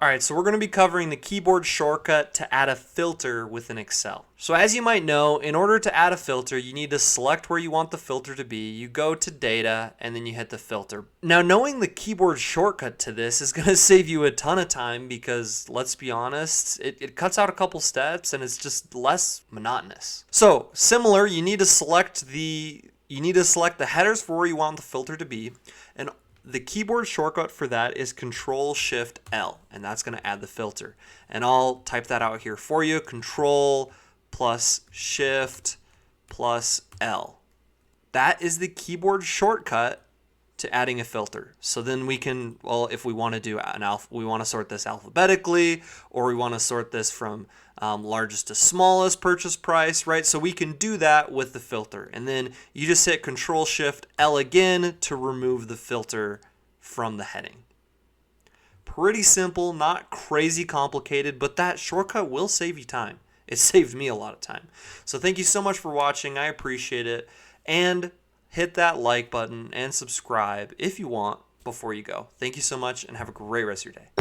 Alright, so we're going to be covering the keyboard shortcut to add a filter within Excel. So as you might know, in order to add a filter, you need to select where you want the filter to be. You go to data and then you hit the filter. Now knowing the keyboard shortcut to this is going to save you a ton of time because, let's be honest, it cuts out a couple steps and it's just less monotonous. So similar, you need to select the headers for where you want the filter to be, and the keyboard shortcut for that is Control-Shift-L, and that's going to add the filter. And I'll type that out here for you, Control plus Shift plus L. That is the keyboard shortcut to adding a filter. So then we can, well, if we want to do we want to sort this alphabetically, or we want to sort this from largest to smallest purchase price, right? So we can do that with the filter. And then you just hit Control-Shift-L again to remove the filter from the heading. Pretty simple, not crazy complicated, but that shortcut will save you time. It saved me a lot of time. So thank you so much for watching. I appreciate it. And hit that like button and subscribe if you want before you go. Thank you so much and have a great rest of your day.